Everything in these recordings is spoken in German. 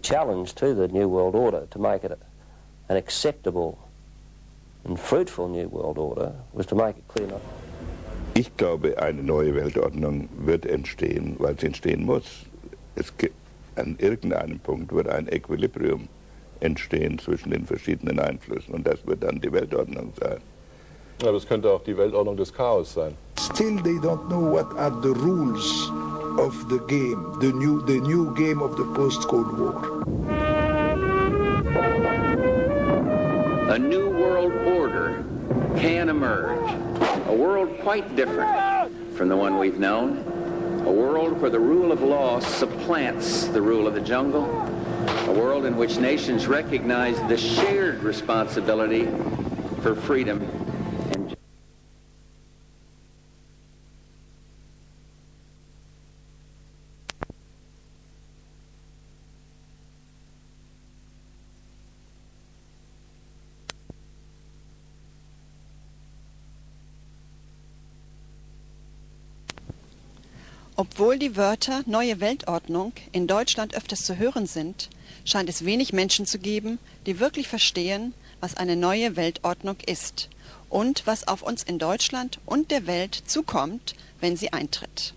Challenge to the New World Order to make it an acceptable and fruitful New World Order was to make it clear enough. Ich glaube, eine neue Weltordnung wird entstehen, weil sie entstehen muss. An irgendeinem Punkt wird ein Equilibrium entstehen zwischen den verschiedenen Einflüssen und das wird dann die Weltordnung sein. Aber es könnte auch die Weltordnung des Chaos sein. Still they don't know what are the rules of the game, the new game of the post-Cold War. A new world order can emerge. A world quite different from the one we've known. A world where the rule of law supplants the rule of the jungle. A world in which nations recognize the shared responsibility for freedom and Obwohl die Wörter Neue Weltordnung in Deutschland öfters zu hören sind, scheint es wenig Menschen zu geben, die wirklich verstehen, was eine neue Weltordnung ist und was auf uns in Deutschland und der Welt zukommt, wenn sie eintritt.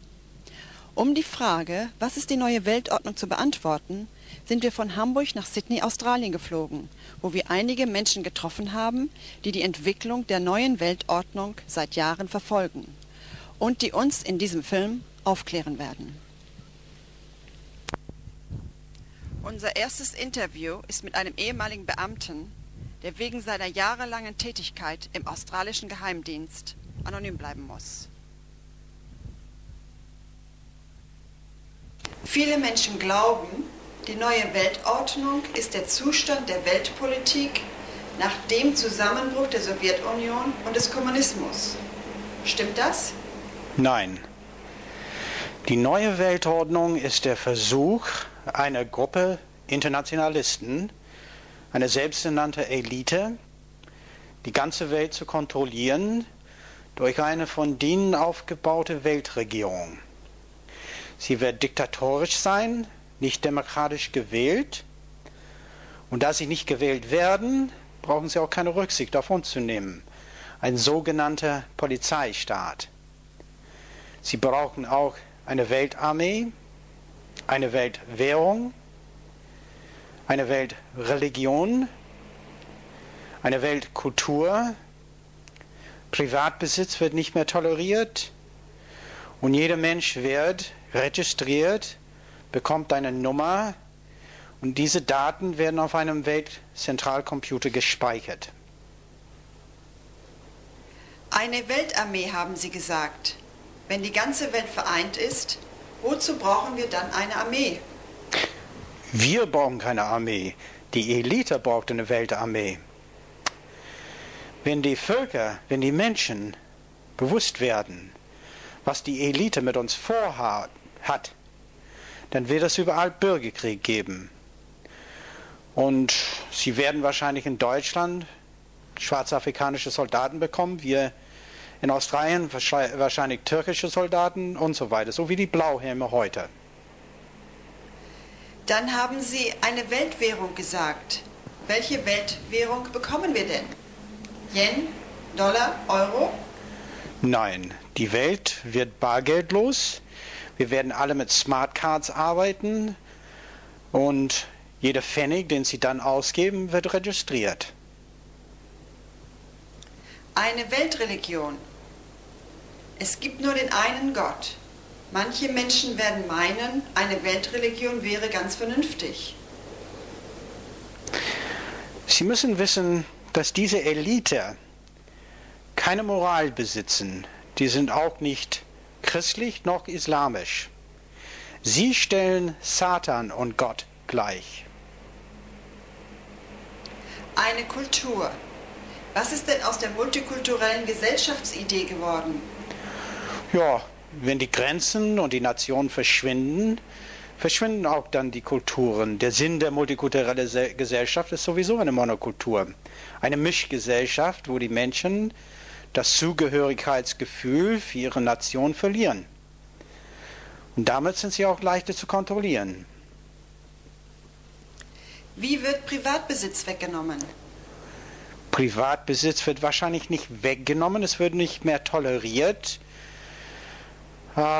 Um die Frage, was ist die neue Weltordnung, zu beantworten, sind wir von Hamburg nach Sydney, Australien geflogen, wo wir einige Menschen getroffen haben, die die Entwicklung der neuen Weltordnung seit Jahren verfolgen und die uns in diesem Film aufklären werden. Unser erstes Interview ist mit einem ehemaligen Beamten, der wegen seiner jahrelangen Tätigkeit im australischen Geheimdienst anonym bleiben muss. Viele Menschen glauben, die neue Weltordnung ist der Zustand der Weltpolitik nach dem Zusammenbruch der Sowjetunion und des Kommunismus. Stimmt das? Nein. Die neue Weltordnung ist der Versuch einer Gruppe Internationalisten, eine selbsternannte Elite, die ganze Welt zu kontrollieren durch eine von denen aufgebaute Weltregierung. Sie wird diktatorisch sein, nicht demokratisch gewählt, und da sie nicht gewählt werden, brauchen sie auch keine Rücksicht auf uns zu nehmen. Ein sogenannter Polizeistaat. Sie brauchen auch eine Weltarmee, eine Weltwährung, eine Weltreligion, eine Weltkultur. Privatbesitz wird nicht mehr toleriert und jeder Mensch wird registriert, bekommt eine Nummer und diese Daten werden auf einem Weltzentralcomputer gespeichert. Eine Weltarmee, haben Sie gesagt. Wenn die ganze Welt vereint ist, wozu brauchen wir dann eine Armee? Wir brauchen keine Armee. Die Elite braucht eine Weltarmee. Wenn die Völker, wenn die Menschen bewusst werden, was die Elite mit uns vorhat, dann wird es überall Bürgerkrieg geben. Und sie werden wahrscheinlich in Deutschland schwarzafrikanische Soldaten bekommen, wir in Australien wahrscheinlich türkische Soldaten und so weiter, so wie die Blauhelme heute. Dann haben Sie eine Weltwährung gesagt. Welche Weltwährung bekommen wir denn? Yen, Dollar, Euro? Nein, die Welt wird bargeldlos. Wir werden alle mit Smartcards arbeiten und jeder Pfennig, den Sie dann ausgeben, wird registriert. Eine Weltreligion. Es gibt nur den einen Gott. Manche Menschen werden meinen, eine Weltreligion wäre ganz vernünftig. Sie müssen wissen, dass diese Elite keine Moral besitzen. Die sind auch nicht christlich noch islamisch. Sie stellen Satan und Gott gleich. Eine Kultur. Was ist denn aus der multikulturellen Gesellschaftsidee geworden? Ja, wenn die Grenzen und die Nationen verschwinden, verschwinden auch dann die Kulturen. Der Sinn der multikulturellen Gesellschaft ist sowieso eine Monokultur. Eine Mischgesellschaft, wo die Menschen das Zugehörigkeitsgefühl für ihre Nation verlieren. Und damit sind sie auch leichter zu kontrollieren. Wie wird Privatbesitz weggenommen? Privatbesitz wird wahrscheinlich nicht weggenommen, es wird nicht mehr toleriert,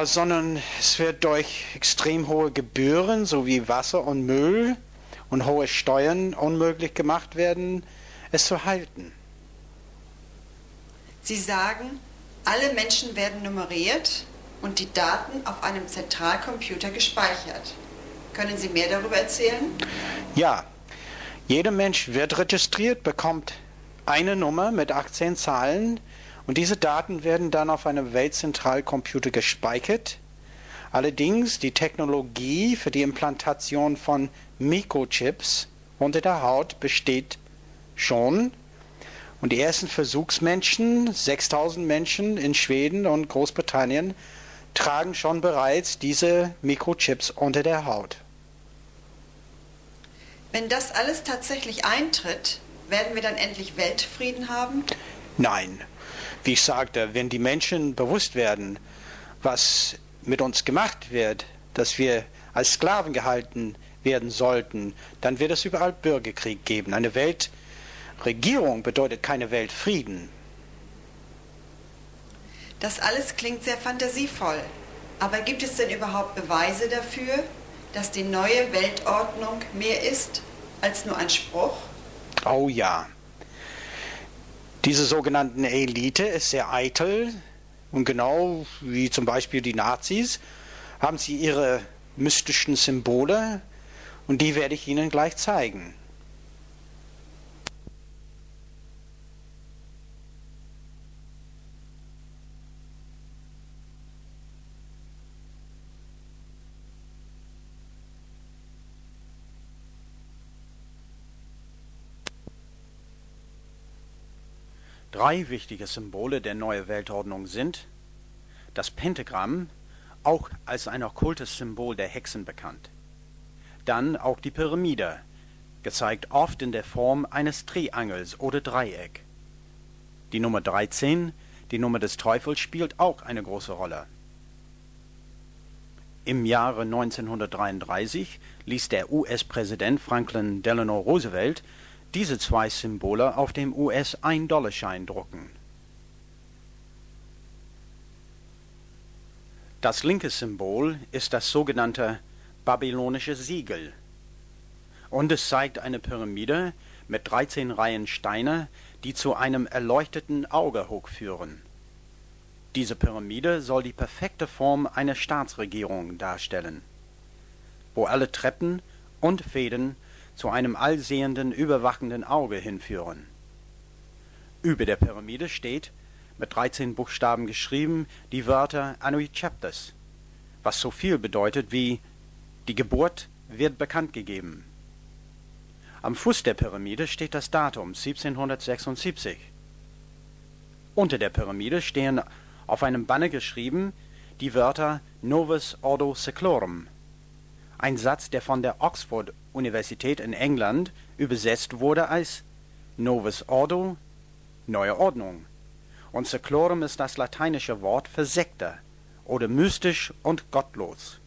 sondern es wird durch extrem hohe Gebühren sowie Wasser und Müll und hohe Steuern unmöglich gemacht werden, es zu halten. Sie sagen, alle Menschen werden nummeriert und die Daten auf einem Zentralcomputer gespeichert. Können Sie mehr darüber erzählen? Ja, jeder Mensch wird registriert, bekommt eine Nummer mit 18 Zahlen und diese Daten werden dann auf einem Weltzentralcomputer gespeichert. Allerdings die Technologie für die Implantation von Mikrochips unter der Haut besteht schon und die ersten Versuchsmenschen, 6000 Menschen in Schweden und Großbritannien, tragen schon bereits diese Mikrochips unter der Haut. Wenn das alles tatsächlich eintritt, werden wir dann endlich Weltfrieden haben? Nein. Wie ich sagte, wenn die Menschen bewusst werden, was mit uns gemacht wird, dass wir als Sklaven gehalten werden sollten, dann wird es überall Bürgerkrieg geben. Eine Weltregierung bedeutet keine Weltfrieden. Das alles klingt sehr fantasievoll. Aber gibt es denn überhaupt Beweise dafür, dass die neue Weltordnung mehr ist als nur ein Spruch? Oh ja. Diese sogenannten Elite ist sehr eitel und genau wie zum Beispiel die Nazis haben sie ihre mystischen Symbole und die werde ich Ihnen gleich zeigen. Drei wichtige Symbole der Neue Weltordnung sind das Pentagramm, auch als ein okkultes Symbol der Hexen bekannt. Dann auch die Pyramide, gezeigt oft in der Form eines Triangels oder Dreieck. Die Nummer 13, die Nummer des Teufels, spielt auch eine große Rolle. Im Jahre 1933 ließ der US-Präsident Franklin Delano Roosevelt diese zwei Symbole auf dem US-1-Dollarschein drucken. Das linke Symbol ist das sogenannte babylonische Siegel und es zeigt eine Pyramide mit 13 Reihen Steine, die zu einem erleuchteten Auge hochführen. Diese Pyramide soll die perfekte Form einer Staatsregierung darstellen, wo alle Treppen und Fäden zu einem allsehenden, überwachenden Auge hinführen. Über der Pyramide steht, mit 13 Buchstaben geschrieben, die Wörter Annui Chapters, was so viel bedeutet wie die Geburt wird bekannt gegeben. Am Fuß der Pyramide steht das Datum 1776. Unter der Pyramide stehen auf einem Banner geschrieben die Wörter NOVUS ORDO SECLORUM, ein Satz, der von der Oxford-Universität in England übersetzt wurde als Novus Ordo, Neue Ordnung. Und Seclorum ist das lateinische Wort für Sekte oder mystisch und gottlos.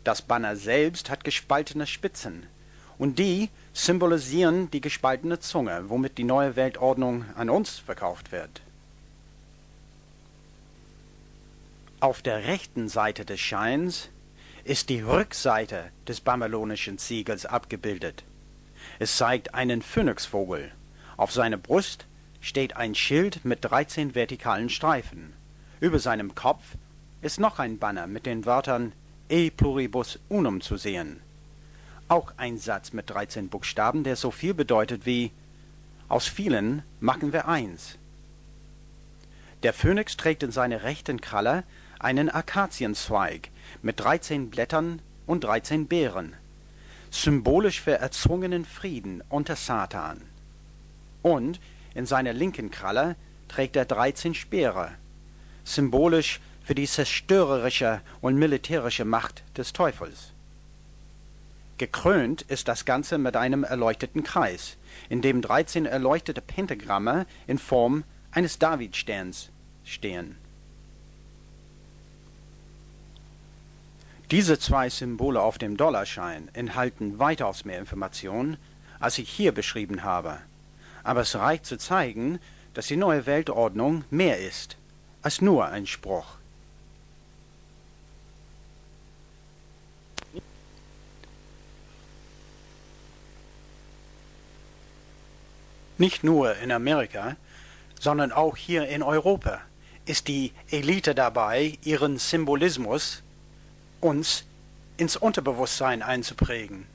Das Banner selbst hat gespaltene Spitzen und die symbolisieren die gespaltene Zunge, womit die neue Weltordnung an uns verkauft wird. Auf der rechten Seite des Scheins ist die Rückseite des babylonischen Siegels abgebildet. Es zeigt einen Phönixvogel. Auf seiner Brust steht ein Schild mit 13 vertikalen Streifen. Über seinem Kopf ist noch ein Banner mit den Wörtern E pluribus unum zu sehen. Auch ein Satz mit 13 Buchstaben, der so viel bedeutet wie aus vielen machen wir eins. Der Phönix trägt in seiner rechten Kralle einen Akazienzweig mit 13 Blättern und 13 Beeren, symbolisch für erzwungenen Frieden unter Satan. Und in seiner linken Kralle trägt er 13 Speere, symbolisch für die zerstörerische und militärische Macht des Teufels. Gekrönt ist das Ganze mit einem erleuchteten Kreis, in dem 13 erleuchtete Pentagramme in Form eines Davidsterns stehen. Diese zwei Symbole auf dem Dollarschein enthalten weitaus mehr Informationen, als ich hier beschrieben habe. Aber es reicht zu zeigen, dass die neue Weltordnung mehr ist als nur ein Spruch. Nicht nur in Amerika, sondern auch hier in Europa ist die Elite dabei, ihren Symbolismus uns ins Unterbewusstsein einzuprägen.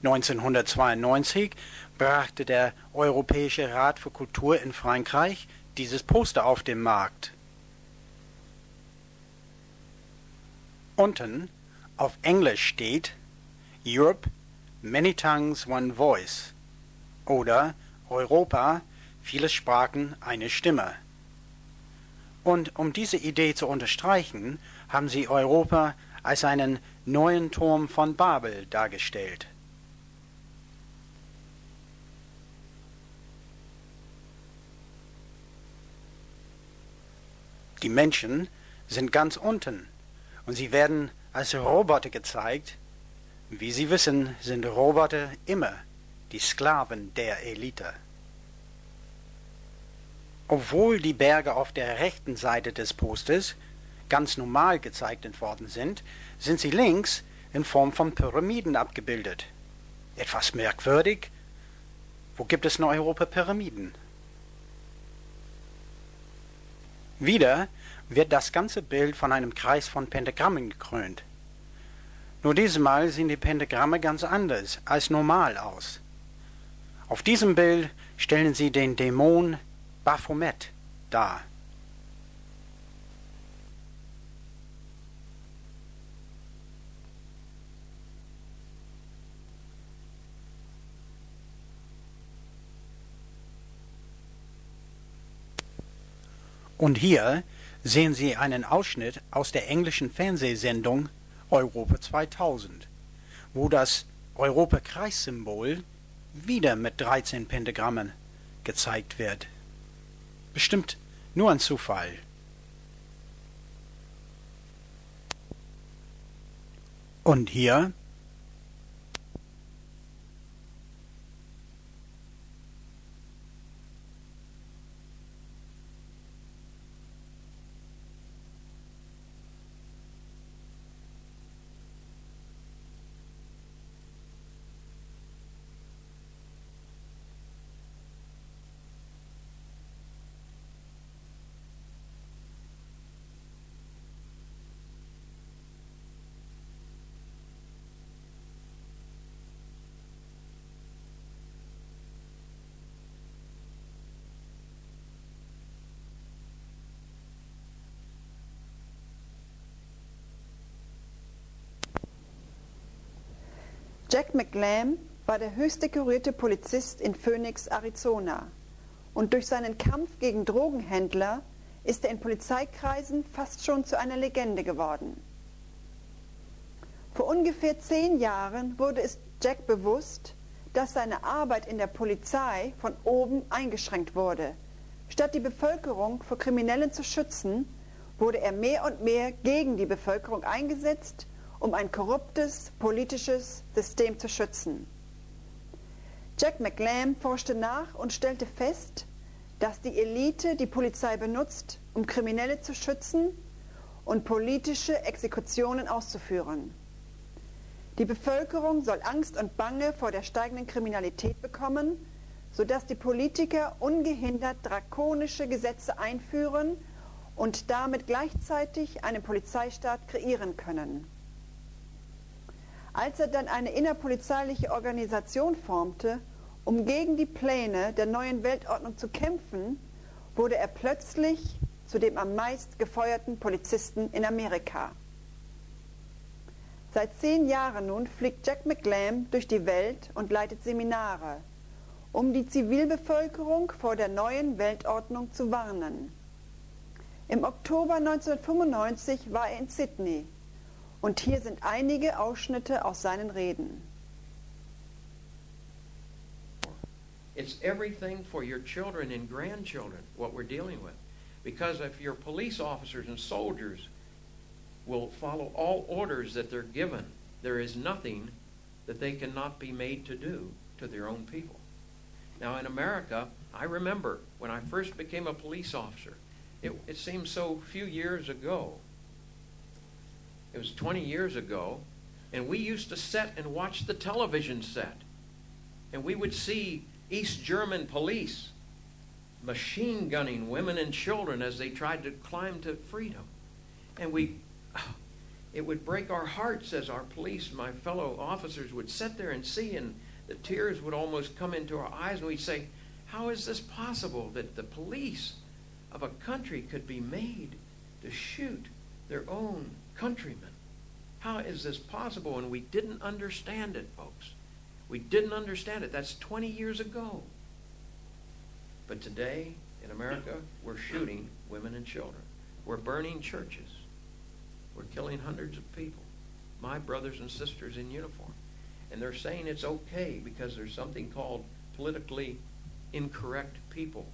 1992 brachte der Europäische Rat für Kultur in Frankreich dieses Poster auf den Markt. Unten auf Englisch steht Europe, many tongues, one voice oder Europa, viele Sprachen, eine Stimme. Und um diese Idee zu unterstreichen, haben sie Europa als einen neuen Turm von Babel dargestellt. Die Menschen sind ganz unten und sie werden als Roboter gezeigt. Wie Sie wissen, sind Roboter immer die Sklaven der Elite. Obwohl die Berge auf der rechten Seite des Posters ganz normal gezeichnet worden sind, sind sie links in Form von Pyramiden abgebildet. Etwas merkwürdig. Wo gibt es in Europa Pyramiden? Wieder wird das ganze Bild von einem Kreis von Pentagrammen gekrönt. Nur diesmal sehen die Pentagramme ganz anders als normal aus. Auf diesem Bild stellen sie den Dämon Baphomet dar. Und hier sehen Sie einen Ausschnitt aus der englischen Fernsehsendung Europa 2000, wo das Europa-Kreissymbol wieder mit 13 Pentagrammen gezeigt wird. Bestimmt nur ein Zufall. Und hier Jack McLam war der höchst dekorierte Polizist in Phoenix, Arizona. Und durch seinen Kampf gegen Drogenhändler ist er in Polizeikreisen fast schon zu einer Legende geworden. Vor ungefähr 10 Jahren wurde es Jack bewusst, dass seine Arbeit in der Polizei von oben eingeschränkt wurde. Statt die Bevölkerung vor Kriminellen zu schützen, wurde er mehr und mehr gegen die Bevölkerung eingesetzt, um ein korruptes politisches System zu schützen. Jack McLam forschte nach und stellte fest, dass die Elite die Polizei benutzt, um Kriminelle zu schützen und politische Exekutionen auszuführen. Die Bevölkerung soll Angst und Bange vor der steigenden Kriminalität bekommen, sodass die Politiker ungehindert drakonische Gesetze einführen und damit gleichzeitig einen Polizeistaat kreieren können. Als er dann eine innerpolizeiliche Organisation formte, um gegen die Pläne der neuen Weltordnung zu kämpfen, wurde er plötzlich zu dem am meist gefeuerten Polizisten in Amerika. Seit 10 Jahren nun fliegt Jack McLam durch die Welt und leitet Seminare, um die Zivilbevölkerung vor der neuen Weltordnung zu warnen. Im Oktober 1995 war er in Sydney. Und hier sind einige Ausschnitte aus seinen Reden. It's everything for your children and grandchildren, what we're dealing with. Because if your police officers and soldiers will follow all orders that they're given. There is nothing that they cannot be made to do to their own people. Now in America, I remember when I first became a police officer, it seems so few years ago. It was 20 years ago, and we used to sit and watch the television set. And we would see East German police machine gunning women and children as they tried to climb to freedom. And it would break our hearts as our police, my fellow officers, would sit there and see, and the tears would almost come into our eyes, and we'd say, how is this possible that the police of a country could be made to shoot their own countrymen? How is this possible? And we didn't understand it, folks. We didn't understand it. That's 20 years ago. But today, in America, we're shooting women and children. We're burning churches. We're killing hundreds of people, my brothers and sisters in uniform. And they're saying it's okay because there's something called politically incorrect people.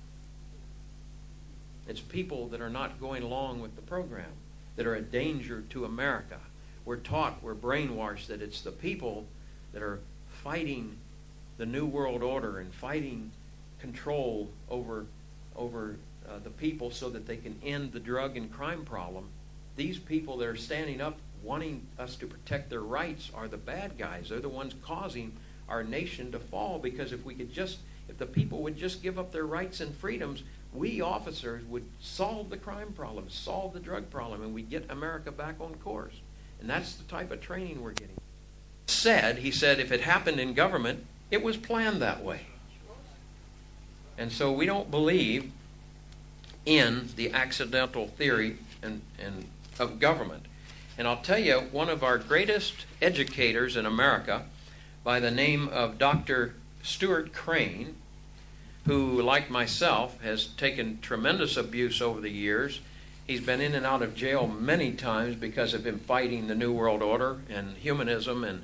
It's people that are not going along with the program, that are a danger to America. We're taught, we're brainwashed that it's the people that are fighting the New World Order and fighting control over the people so that they can end the drug and crime problem. These people that are standing up wanting us to protect their rights are the bad guys. They're the ones causing our nation to fall, because if the people would just give up their rights and freedoms, we officers would solve the crime problem, solve the drug problem, and we'd get America back on course. And that's the type of training we're getting. He said if it happened in government, it was planned that way. And so we don't believe in the accidental theory of government. And I'll tell you, one of our greatest educators in America, by the name of Dr. Stuart Crane, who, like myself, has taken tremendous abuse over the years. He's been in and out of jail many times because of him fighting the New World Order and humanism and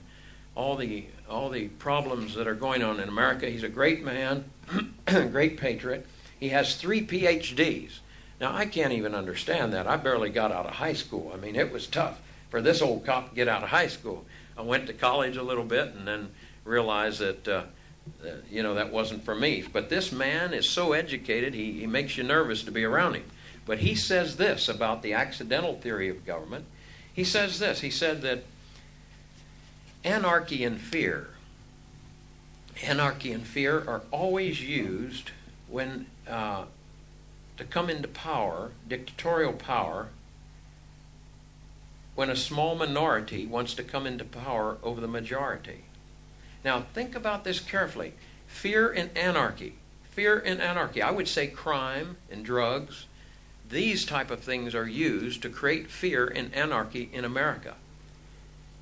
all the problems that are going on in America. He's a great man, great patriot. He has 3 PhDs. Now, I can't even understand that. I barely got out of high school. I mean, it was tough for this old cop to get out of high school. I went to college a little bit and then realized that, that wasn't for me. But this man is so educated, he makes you nervous to be around him. But he says this about the accidental theory of government. He says this. He said that anarchy and fear are always used when to come into power, dictatorial power, when a small minority wants to come into power over the majority. Now, think about this carefully. Fear and anarchy. Fear and anarchy. I would say crime and drugs. These type of things are used to create fear and anarchy in America.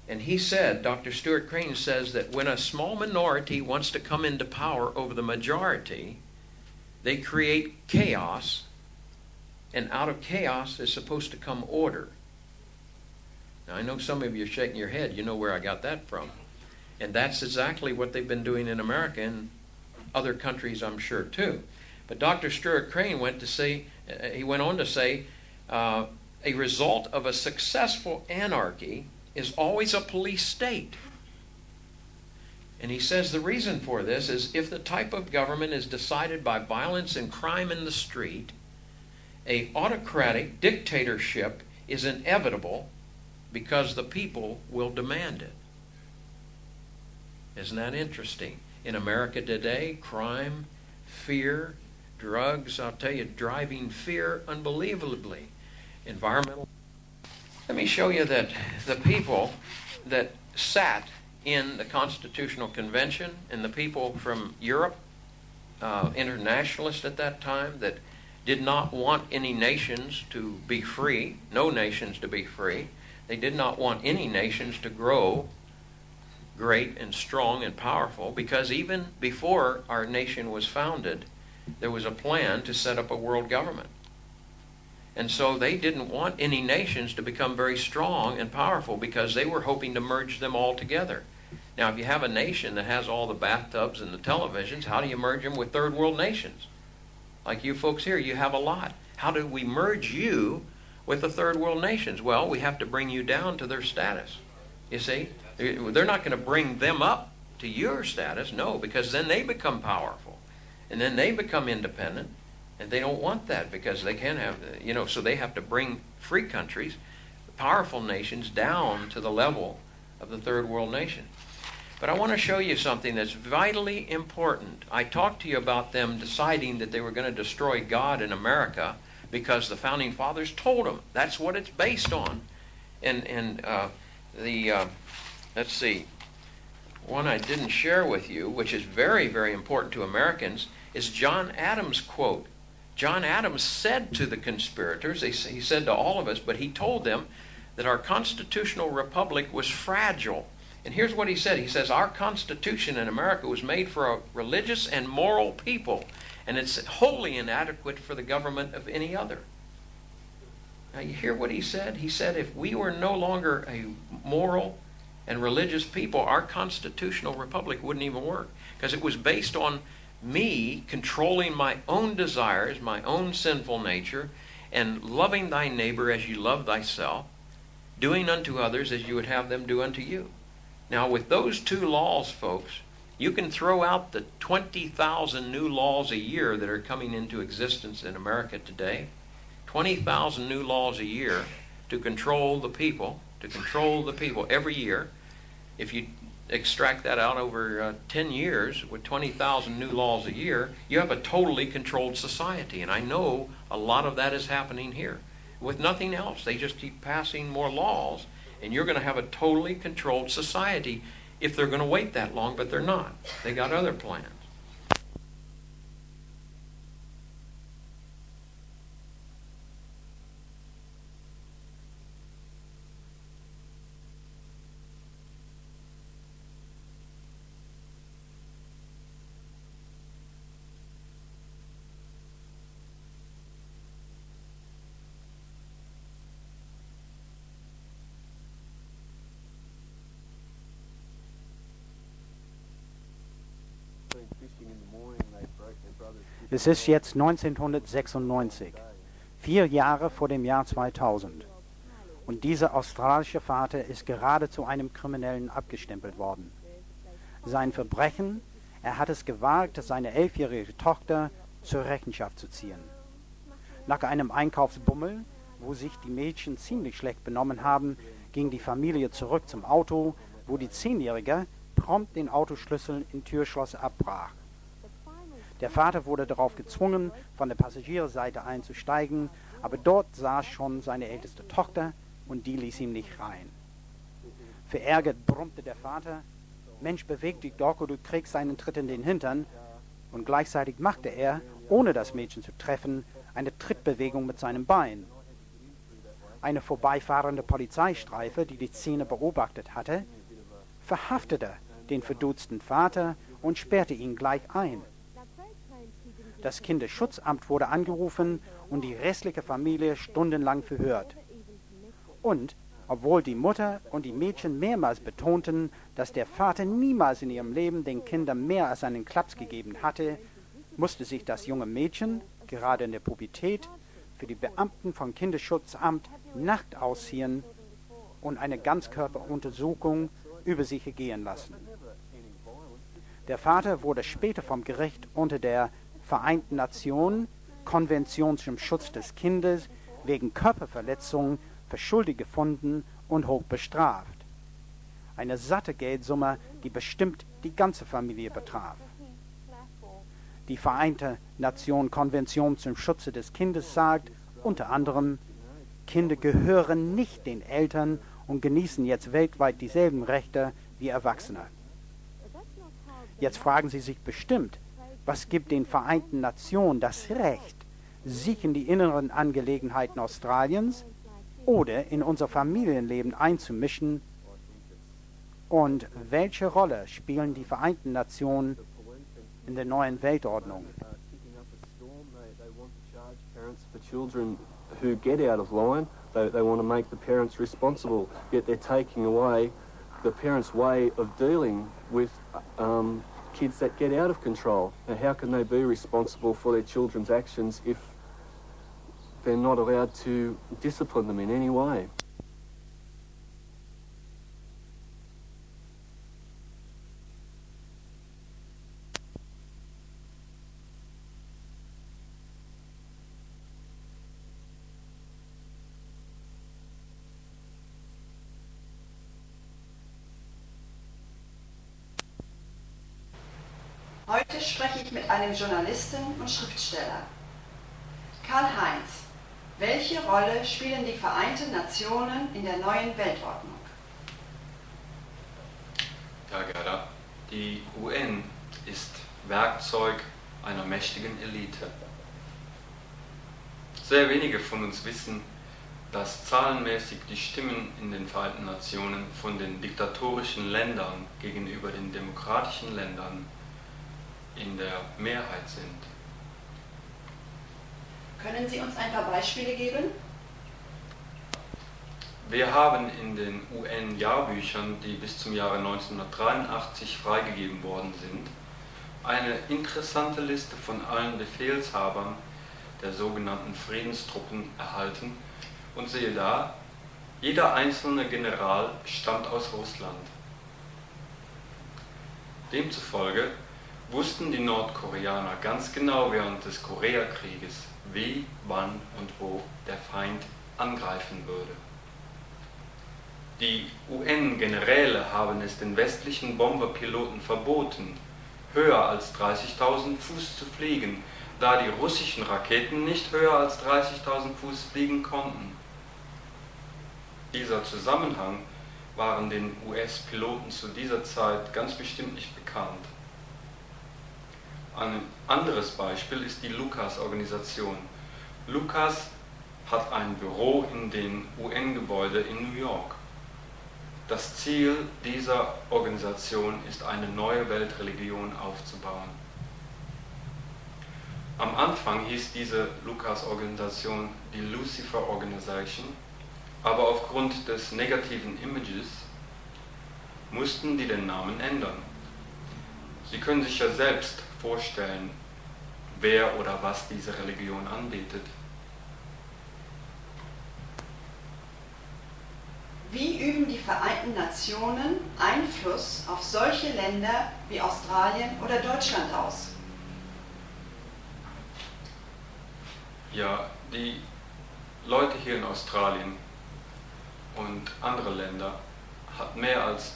And he said, Dr. Stuart Crane says that when a small minority wants to come into power over the majority, they create chaos, and out of chaos is supposed to come order. Now, I know some of you are shaking your head. You know where I got that from. And that's exactly what they've been doing in America and other countries, I'm sure, too. But Dr. Stuart Crane went on to say, a result of a successful anarchy is always a police state. And he says the reason for this is if the type of government is decided by violence and crime in the street, an autocratic dictatorship is inevitable because the people will demand it. Isn't that interesting? In America today, crime, fear, drugs, I'll tell you, driving fear unbelievably. Environmental. Let me show you that the people that sat in the Constitutional Convention and the people from Europe, internationalists at that time, that did not want any nations to be free, no nations to be free. They did not want any nations to grow great and strong and powerful, because even before our nation was founded, there was a plan to set up a world government. And so they didn't want any nations to become very strong and powerful because they were hoping to merge them all together. Now, if you have a nation that has all the bathtubs and the televisions, how do you merge them with third world nations? Like you folks here, you have a lot. How do we merge you with the third world nations? Well, we have to bring you down to their status. You see? They're not going to bring them up to your status, no, because then they become powerful. And then they become independent, and they don't want that because they can't have, so they have to bring free countries, powerful nations, down to the level of the third world nation. But I want to show you something that's vitally important. I talked to you about them deciding that they were going to destroy God in America because the Founding Fathers told them. That's what it's based on. And let's see, one I didn't share with you, which is very, very important to Americans, is John Adams' quote. John Adams said to the conspirators, he said to all of us, but he told them that our constitutional republic was fragile. And here's what he said. He says, our Constitution in America was made for a religious and moral people, and it's wholly inadequate for the government of any other. Now you hear what he said? He said if we were no longer a moral and religious people, our constitutional republic wouldn't even work, because it was based on me controlling my own desires, my own sinful nature, and loving thy neighbor as you love thyself, doing unto others as you would have them do unto you. Now, with those two laws, folks, you can throw out the 20,000 new laws a year that are coming into existence in America today. 20,000 new laws a year to control the people every year. If you extract that out over 10 years with 20,000 new laws a year, you have a totally controlled society. And I know a lot of that is happening here. With nothing else, they just keep passing more laws, and you're going to have a totally controlled society if they're going to wait that long, but they're not. They got other plans. Es ist jetzt 1996, 4 Jahre vor dem Jahr 2000. Und dieser australische Vater ist gerade zu einem Kriminellen abgestempelt worden. Sein Verbrechen, er hat es gewagt, seine 11-jährige Tochter zur Rechenschaft zu ziehen. Nach einem Einkaufsbummel, wo sich die Mädchen ziemlich schlecht benommen haben, ging die Familie zurück zum Auto, wo die 10-Jährige prompt den Autoschlüssel im Türschloss abbrach. Der Vater wurde darauf gezwungen, von der Passagierseite einzusteigen, aber dort saß schon seine älteste Tochter und die ließ ihn nicht rein. Verärgert brummte der Vater, Mensch, beweg dich doch, oder du kriegst einen Tritt in den Hintern, und gleichzeitig machte er, ohne das Mädchen zu treffen, eine Trittbewegung mit seinem Bein. Eine vorbeifahrende Polizeistreife, die die Szene beobachtet hatte, verhaftete den verdutzten Vater und sperrte ihn gleich ein. Das Kinderschutzamt wurde angerufen und die restliche Familie stundenlang verhört. Und, obwohl die Mutter und die Mädchen mehrmals betonten, dass der Vater niemals in ihrem Leben den Kindern mehr als einen Klaps gegeben hatte, musste sich das junge Mädchen, gerade in der Pubertät, für die Beamten vom Kinderschutzamt nackt ausziehen und eine Ganzkörperuntersuchung über sich ergehen lassen. Der Vater wurde später vom Gericht unter der Vereinten Nationen Konvention zum Schutz des Kindes wegen Körperverletzung für schuldig gefunden und hoch bestraft. Eine satte Geldsumme, die bestimmt die ganze Familie betraf. Die Vereinte Nationen Konvention zum Schutze des Kindes sagt unter anderem, Kinder gehören nicht den Eltern und genießen jetzt weltweit dieselben Rechte wie Erwachsene. Jetzt fragen Sie sich bestimmt, was gibt den Vereinten Nationen das Recht, sich in die inneren Angelegenheiten Australiens oder in unser Familienleben einzumischen? Und welche Rolle spielen die Vereinten Nationen in der neuen Weltordnung? Who get out of line, they want to make the parents responsible, yet they're taking away the parents' way of dealing with kids that get out of control. Now, how can they be responsible for their children's actions if they're not allowed to discipline them in any way. Heute spreche ich mit einem Journalisten und Schriftsteller. Karl-Heinz, welche Rolle spielen die Vereinten Nationen in der neuen Weltordnung? Ja, Gerda, die UN ist Werkzeug einer mächtigen Elite. Sehr wenige von uns wissen, dass zahlenmäßig die Stimmen in den Vereinten Nationen von den diktatorischen Ländern gegenüber den demokratischen Ländern in der Mehrheit sind. Können Sie uns ein paar Beispiele geben? Wir haben in den UN-Jahrbüchern, die bis zum Jahre 1983 freigegeben worden sind, eine interessante Liste von allen Befehlshabern der sogenannten Friedenstruppen erhalten und sehe da, jeder einzelne General stammt aus Russland. Demzufolge wussten die Nordkoreaner ganz genau während des Koreakrieges, wie, wann und wo der Feind angreifen würde. Die UN-Generäle haben es den westlichen Bomberpiloten verboten, höher als 30.000 Fuß zu fliegen, da die russischen Raketen nicht höher als 30.000 Fuß fliegen konnten. Dieser Zusammenhang waren den US-Piloten zu dieser Zeit ganz bestimmt nicht bekannt. Ein anderes Beispiel ist die Lucas-Organisation. Lucas hat ein Büro in dem UN-Gebäude in New York. Das Ziel dieser Organisation ist, eine neue Weltreligion aufzubauen. Am Anfang hieß diese Lucas-Organisation die Lucifer Organization, aber aufgrund des negativen Images mussten die den Namen ändern. Sie können sich ja selbst vorstellen, wer oder was diese Religion anbetet. Wie üben die Vereinten Nationen Einfluss auf solche Länder wie Australien oder Deutschland aus? Ja, die Leute hier in Australien und andere Länder hat mehr als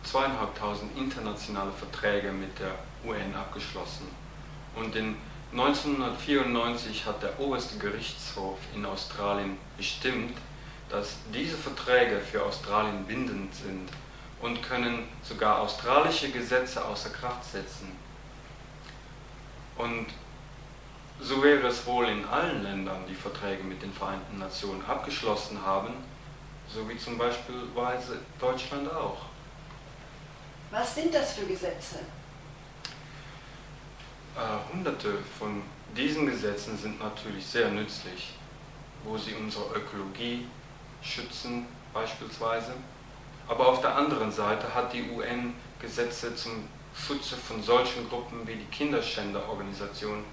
2.500 internationale Verträge mit der UN abgeschlossen. Und in 1994 hat der oberste Gerichtshof in Australien bestimmt, dass diese Verträge für Australien bindend sind und können sogar australische Gesetze außer Kraft setzen. Und so wäre es wohl in allen Ländern, die Verträge mit den Vereinten Nationen abgeschlossen haben, so wie zum Beispiel Deutschland auch. Was sind das für Gesetze? Hunderte von diesen Gesetzen sind natürlich sehr nützlich, wo sie unsere Ökologie schützen beispielsweise. Aber auf der anderen Seite hat die UN Gesetze zum Schutze von solchen Gruppen wie die Kinderschänderorganisation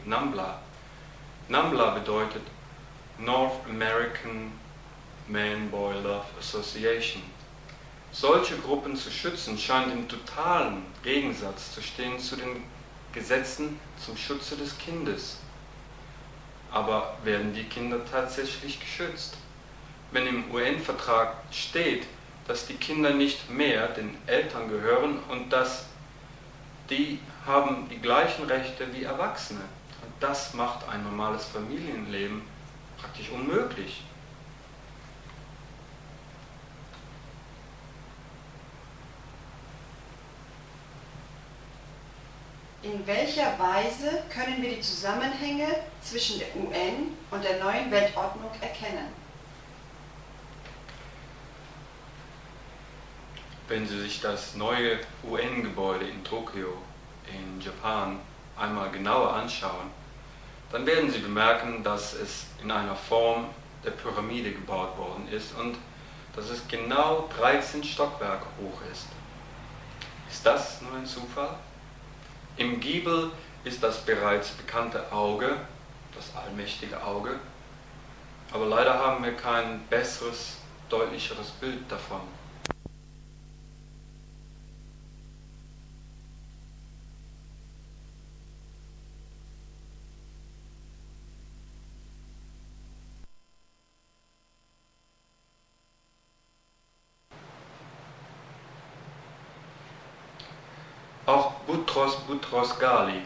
NAMBLA. NAMBLA bedeutet North American Man-Boy Love Association. Solche Gruppen zu schützen scheint im totalen Gegensatz zu stehen zu den Gesetzen zum Schutze des Kindes. Aber werden die Kinder tatsächlich geschützt? Wenn im UN-Vertrag steht, dass die Kinder nicht mehr den Eltern gehören und dass die haben die gleichen Rechte wie Erwachsene. Und das macht ein normales Familienleben praktisch unmöglich. In welcher Weise können wir die Zusammenhänge zwischen der UN und der neuen Weltordnung erkennen? Wenn Sie sich das neue UN-Gebäude in Tokio in Japan einmal genauer anschauen, dann werden Sie bemerken, dass es in einer Form der Pyramide gebaut worden ist und dass es genau 13 Stockwerke hoch ist. Ist das nur ein Zufall? Im Giebel ist das bereits bekannte Auge das allmächtige Auge. Aber leider haben wir kein besseres, deutlicheres Bild davon. Auch Boutros Ghali,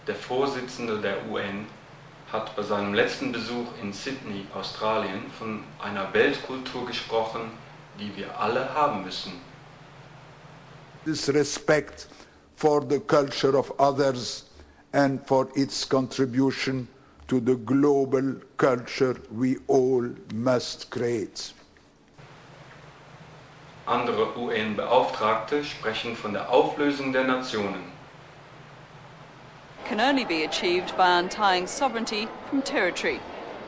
der Vorsitzende der UN, hat bei seinem letzten Besuch in Sydney, Australien, von einer Weltkultur gesprochen, die wir alle haben müssen. This respect for the culture of others and for its contribution to the global culture we all must create. Andere UN-Beauftragte sprechen von der Auflösung der Nationen. Can only be achieved by untying sovereignty from territory.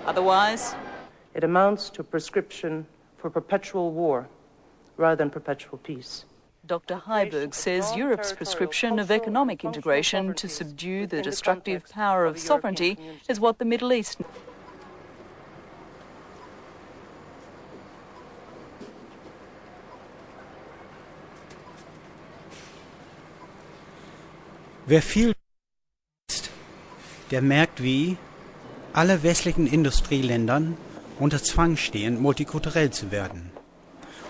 Otherwise, it amounts to a prescription for perpetual war rather than perpetual peace. Dr. Heiberg says Europe's prescription of economic integration to subdue the destructive power of sovereignty is what the Middle East needs. Wer viel ist, der merkt, wie alle westlichen Industrieländern unter Zwang stehen, multikulturell zu werden.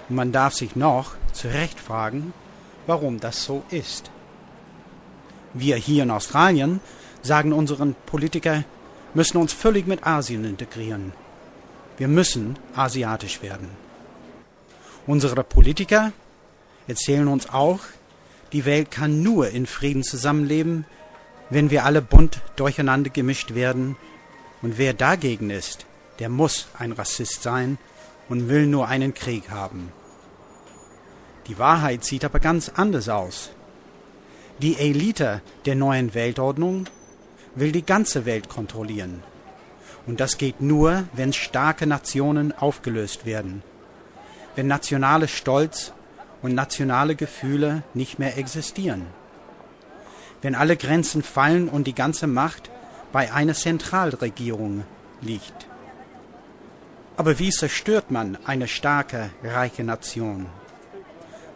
Und man darf sich noch zu Recht fragen, warum das so ist. Wir hier in Australien sagen unseren Politikern, müssen uns völlig mit Asien integrieren. Wir müssen asiatisch werden. Unsere Politiker erzählen uns auch, die Welt kann nur in Frieden zusammenleben, wenn wir alle bunt durcheinander gemischt werden. Und wer dagegen ist, der muss ein Rassist sein und will nur einen Krieg haben. Die Wahrheit sieht aber ganz anders aus. Die Elite der Neuen Weltordnung will die ganze Welt kontrollieren. Und das geht nur, wenn starke Nationen aufgelöst werden, wenn nationale Stolz und nationale Gefühle nicht mehr existieren. Wenn alle Grenzen fallen und die ganze Macht bei einer Zentralregierung liegt. Aber wie zerstört man eine starke, reiche Nation?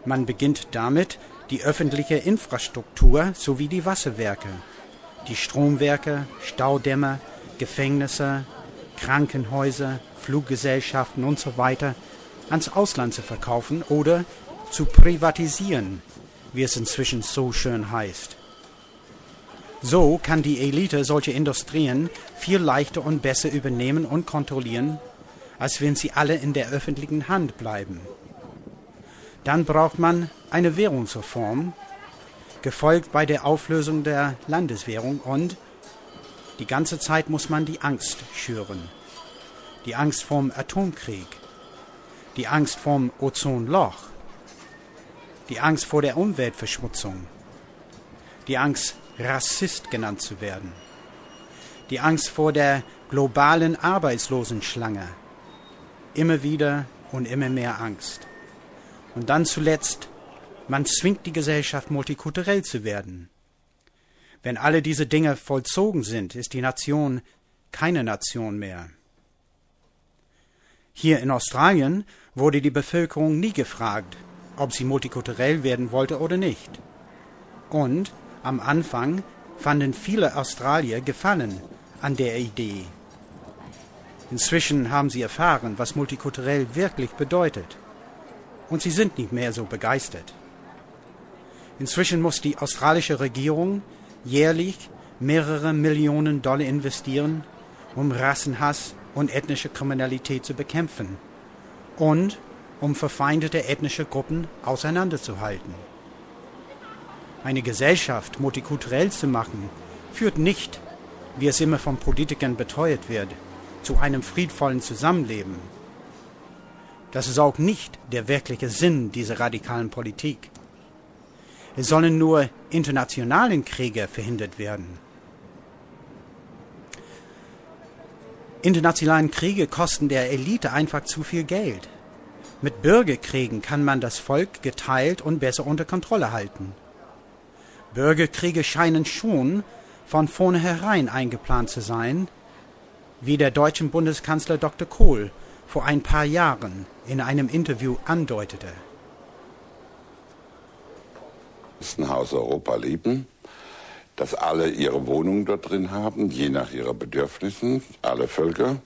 Man beginnt damit, die öffentliche Infrastruktur sowie die Wasserwerke, die Stromwerke, Staudämme, Gefängnisse, Krankenhäuser, Fluggesellschaften und so weiter ans Ausland zu verkaufen oder zu privatisieren, wie es inzwischen so schön heißt. So kann die Elite solche Industrien viel leichter und besser übernehmen und kontrollieren, als wenn sie alle in der öffentlichen Hand bleiben. Dann braucht man eine Währungsreform, gefolgt bei der Auflösung der Landeswährung, und die ganze Zeit muss man die Angst schüren. Die Angst vorm Atomkrieg, die Angst vorm Ozonloch, die Angst vor der Umweltverschmutzung, die Angst, Rassist genannt zu werden, die Angst vor der globalen Arbeitslosenschlange, immer wieder und immer mehr Angst. Und dann zuletzt, man zwingt die Gesellschaft, multikulturell zu werden. Wenn alle diese Dinge vollzogen sind, ist die Nation keine Nation mehr. Hier in Australien wurde die Bevölkerung nie gefragt, ob sie multikulturell werden wollte oder nicht. Und am Anfang fanden viele Australier Gefallen an der Idee. Inzwischen haben sie erfahren, was multikulturell wirklich bedeutet. Und sie sind nicht mehr so begeistert. Inzwischen muss die australische Regierung jährlich mehrere Millionen Dollar investieren, um Rassenhass und ethnische Kriminalität zu bekämpfen und um verfeindete ethnische Gruppen auseinanderzuhalten. Eine Gesellschaft multikulturell zu machen, führt nicht, wie es immer von Politikern beteuert wird, zu einem friedvollen Zusammenleben. Das ist auch nicht der wirkliche Sinn dieser radikalen Politik. Es sollen nur internationale Kriege verhindert werden. Internationale Kriege kosten der Elite einfach zu viel Geld. Mit Bürgerkriegen kann man das Volk geteilt und besser unter Kontrolle halten. Bürgerkriege scheinen schon von vornherein eingeplant zu sein, wie der deutsche Bundeskanzler Dr. Kohl vor ein paar Jahren in einem Interview andeutete. Ein Haus Europa lieben, dass alle ihre Wohnungen dort drin haben, je nach ihren Bedürfnissen, alle Völker,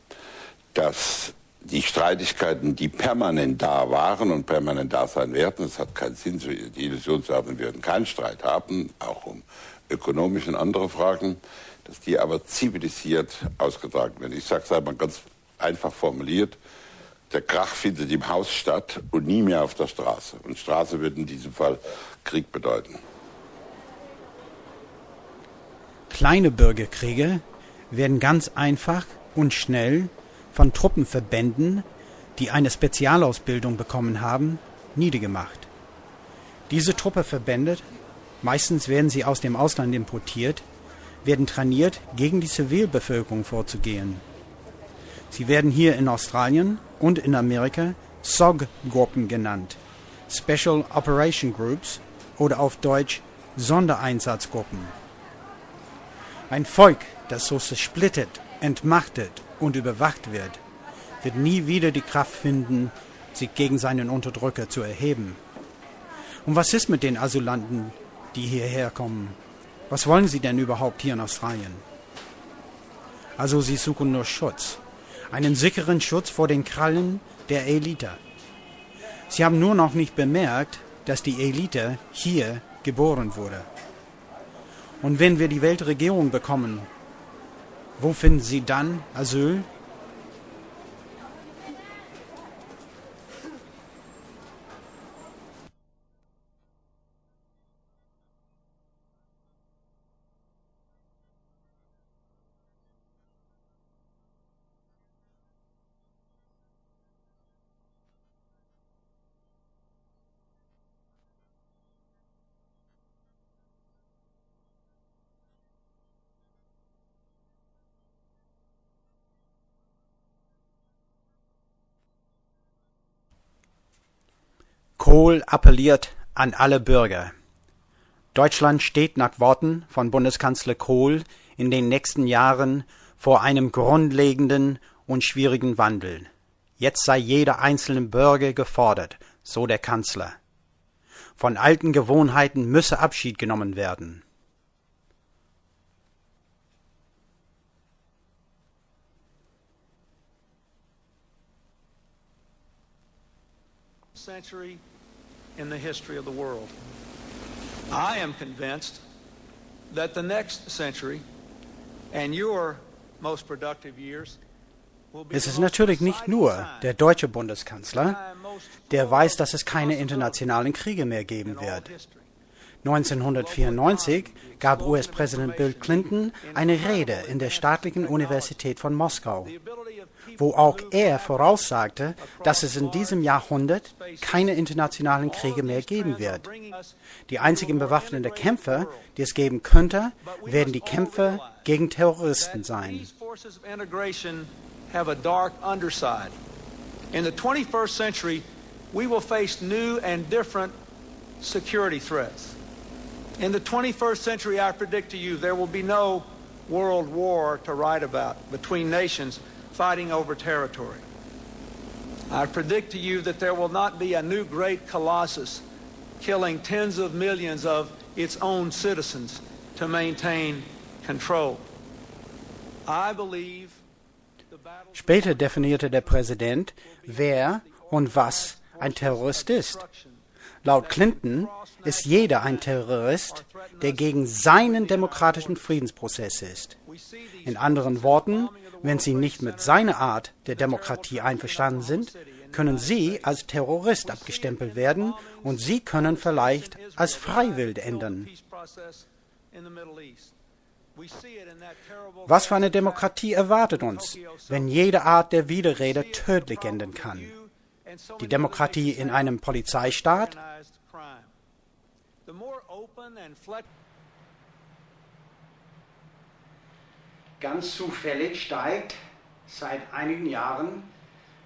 dass die Streitigkeiten, die permanent da waren und permanent da sein werden, es hat keinen Sinn, die Illusion zu haben, wir würden keinen Streit haben, auch um ökonomische und andere Fragen, dass die aber zivilisiert ausgetragen werden. Ich sage es einmal ganz einfach formuliert, der Krach findet im Haus statt und nie mehr auf der Straße. Und Straße würde in diesem Fall Krieg bedeuten. Kleine Bürgerkriege werden ganz einfach und schnell von Truppenverbänden, die eine Spezialausbildung bekommen haben, niedergemacht. Diese Truppenverbände, meistens werden sie aus dem Ausland importiert, werden trainiert, gegen die Zivilbevölkerung vorzugehen. Sie werden hier in Australien und in Amerika SOG-Gruppen genannt, Special Operation Groups oder auf Deutsch Sondereinsatzgruppen. Ein Volk, das so zersplittert, entmachtet und überwacht wird nie wieder die Kraft finden, sich gegen seinen Unterdrücker zu erheben. Und was ist mit den Asylanten, die hierher kommen? Was wollen sie denn überhaupt hier in Australien? Also sie suchen nur Schutz. Einen sicheren Schutz vor den Krallen der Elite. Sie haben nur noch nicht bemerkt, dass die Elite hier geboren wurde. Und wenn wir die Weltregierung bekommen, wo finden sie dann Asyl? Kohl appelliert an alle Bürger. Deutschland steht nach Worten von Bundeskanzler Kohl in den nächsten Jahren vor einem grundlegenden und schwierigen Wandel. Jetzt sei jeder einzelne Bürger gefordert, so der Kanzler. Von alten Gewohnheiten müsse Abschied genommen werden. Century in the history of the world. I am convinced that the next century and your most productive years will be. Es ist natürlich nicht nur der deutsche Bundeskanzler, der weiß, dass es keine internationalen Kriege mehr geben wird. 1994 gab US-Präsident Bill Clinton eine Rede in der Staatlichen Universität von Moskau, wo auch er voraussagte, dass es in diesem Jahrhundert keine internationalen Kriege mehr geben wird. Die einzigen bewaffneten Kämpfe, die es geben könnte, werden die Kämpfe gegen Terroristen sein. In the 21st century, we will face new and different security threats. In the 21st century, I predict to you, there will be no world war to write about between nations fighting over territory. I predict to you that there will not be a new great colossus killing tens of millions of its own citizens to maintain control. I believe Später definierte der Präsident, wer und was ein Terrorist ist. Laut Clinton ist jeder ein Terrorist, der gegen seinen demokratischen Friedensprozess ist. In anderen Worten, wenn Sie nicht mit seiner Art der Demokratie einverstanden sind, können Sie als Terrorist abgestempelt werden und Sie können vielleicht als freiwillig enden. Was für eine Demokratie erwartet uns, wenn jede Art der Widerrede tödlich enden kann? Die Demokratie in einem Polizeistaat? Ganz zufällig steigt seit einigen Jahren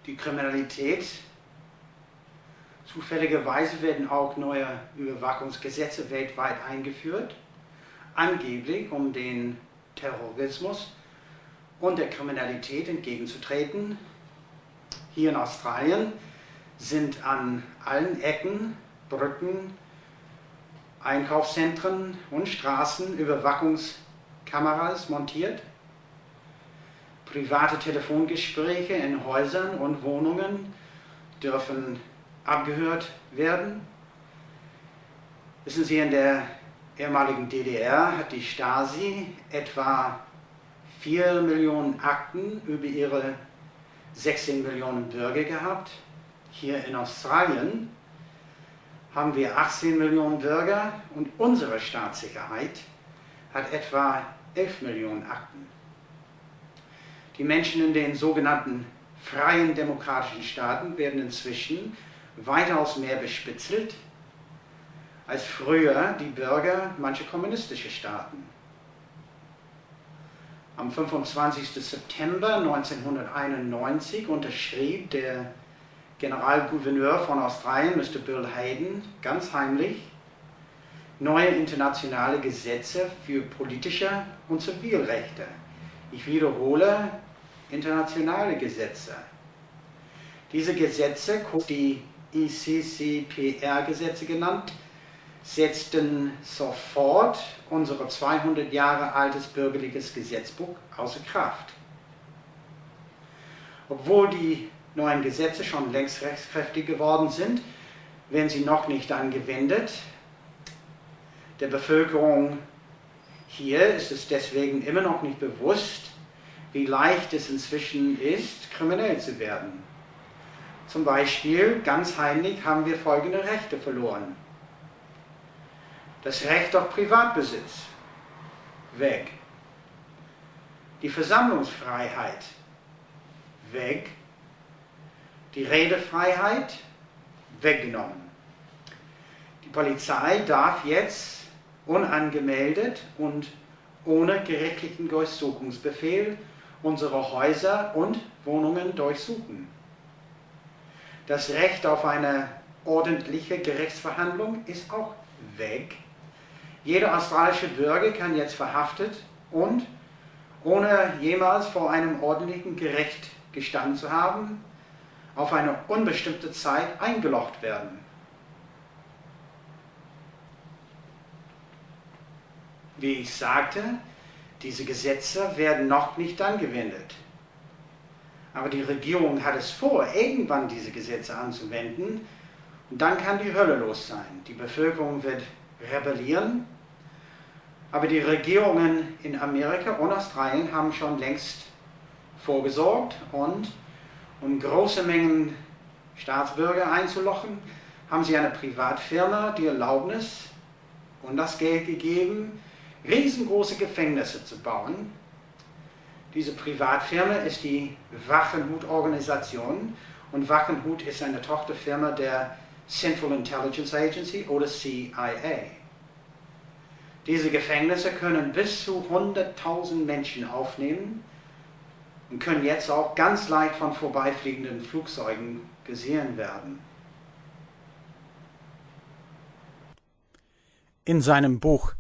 die Kriminalität. Zufälligerweise werden auch neue Überwachungsgesetze weltweit eingeführt, angeblich um den Terrorismus und der Kriminalität entgegenzutreten. Hier in Australien sind an allen Ecken, Brücken, Einkaufszentren und Straßen Überwachungskameras montiert. Private Telefongespräche in Häusern und Wohnungen dürfen abgehört werden. Wissen Sie, in der ehemaligen DDR hat die Stasi etwa 4 Millionen Akten über ihre 16 Millionen Bürger gehabt. Hier in Australien haben wir 18 Millionen Bürger und unsere Staatssicherheit hat etwa 11 Millionen Akten. Die Menschen in den sogenannten freien demokratischen Staaten werden inzwischen weitaus mehr bespitzelt als früher die Bürger mancher kommunistischer Staaten. Am 25. September 1991 unterschrieb der Generalgouverneur von Australien, Mr. Bill Hayden, ganz heimlich neue internationale Gesetze für politische und Zivilrechte. Ich wiederhole, internationale Gesetze. Diese Gesetze, die ICCPR-Gesetze genannt, setzten sofort unser 200 Jahre altes bürgerliches Gesetzbuch außer Kraft. Obwohl die neuen Gesetze schon längst rechtskräftig geworden sind, werden sie noch nicht angewendet. Der Bevölkerung hier ist es deswegen immer noch nicht bewusst, wie leicht es inzwischen ist, kriminell zu werden. Zum Beispiel, ganz heimlich, haben wir folgende Rechte verloren. Das Recht auf Privatbesitz, weg. Die Versammlungsfreiheit, weg. Die Redefreiheit, weggenommen. Die Polizei darf jetzt unangemeldet und ohne gerichtlichen Durchsuchungsbefehl unsere Häuser und Wohnungen durchsuchen. Das Recht auf eine ordentliche Gerichtsverhandlung ist auch weg. Jeder australische Bürger kann jetzt verhaftet und, ohne jemals vor einem ordentlichen Gericht gestanden zu haben, auf eine unbestimmte Zeit eingelocht werden. Wie ich sagte, diese Gesetze werden noch nicht angewendet. Aber die Regierung hat es vor, irgendwann diese Gesetze anzuwenden. Und dann kann die Hölle los sein. Die Bevölkerung wird rebellieren. Aber die Regierungen in Amerika und Australien haben schon längst vorgesorgt. Und um große Mengen Staatsbürger einzulochen, haben sie einer Privatfirma die Erlaubnis und das Geld gegeben, riesengroße Gefängnisse zu bauen. Diese Privatfirma ist die Wachenhut-Organisation und Wachenhut ist eine Tochterfirma der Central Intelligence Agency oder CIA. Diese Gefängnisse können bis zu 100.000 Menschen aufnehmen und können jetzt auch ganz leicht von vorbeifliegenden Flugzeugen gesehen werden. In seinem Buch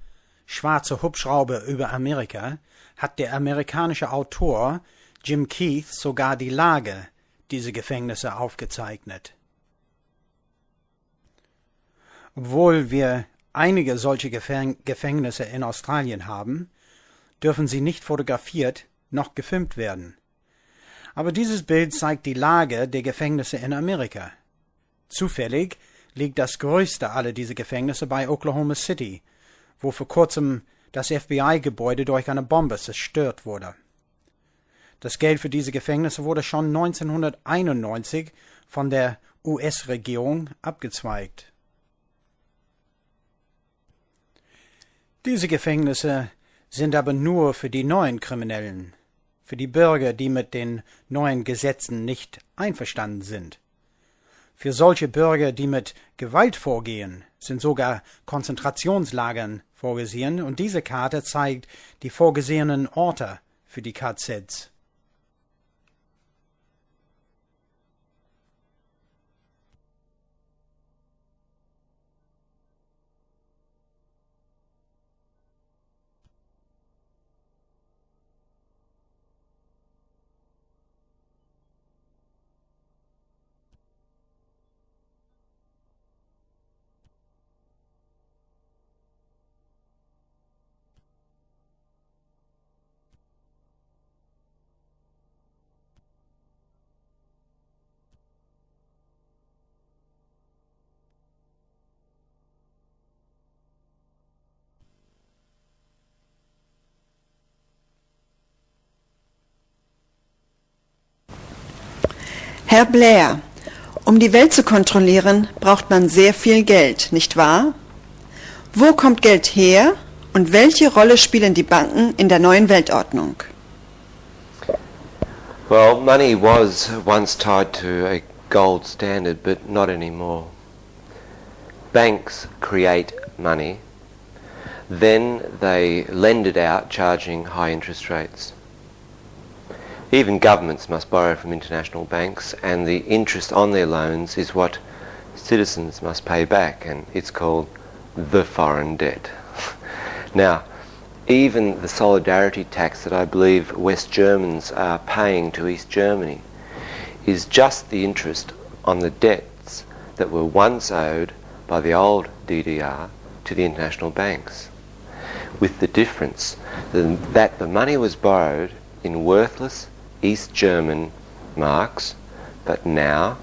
Schwarze Hubschrauber über Amerika hat der amerikanische Autor Jim Keith sogar die Lage dieser Gefängnisse aufgezeichnet. Obwohl wir einige solche Gefängnisse in Australien haben, dürfen sie nicht fotografiert noch gefilmt werden. Aber dieses Bild zeigt die Lage der Gefängnisse in Amerika. Zufällig liegt das größte aller dieser Gefängnisse bei Oklahoma City, wo vor kurzem das FBI-Gebäude durch eine Bombe zerstört wurde. Das Geld für diese Gefängnisse wurde schon 1991 von der US-Regierung abgezweigt. Diese Gefängnisse sind aber nur für die neuen Kriminellen, für die Bürger, die mit den neuen Gesetzen nicht einverstanden sind. Für solche Bürger, die mit Gewalt vorgehen, sind sogar Konzentrationslagern vorgesehen und diese Karte zeigt die vorgesehenen Orte für die KZs. Herr Blair, um die Welt zu kontrollieren, braucht man sehr viel Geld, nicht wahr? Wo kommt Geld her und welche Rolle spielen die Banken in der neuen Weltordnung? Well, money was once tied to a gold standard, but not anymore. Banks create money, then they lend it out, charging high interest rates. Even governments must borrow from international banks, and the interest on their loans is what citizens must pay back, and it's called the foreign debt. Now, even the solidarity tax that I believe West Germans are paying to East Germany is just the interest on the debts that were once owed by the old DDR to the international banks, with the difference that the money was borrowed in worthless East German marks, but now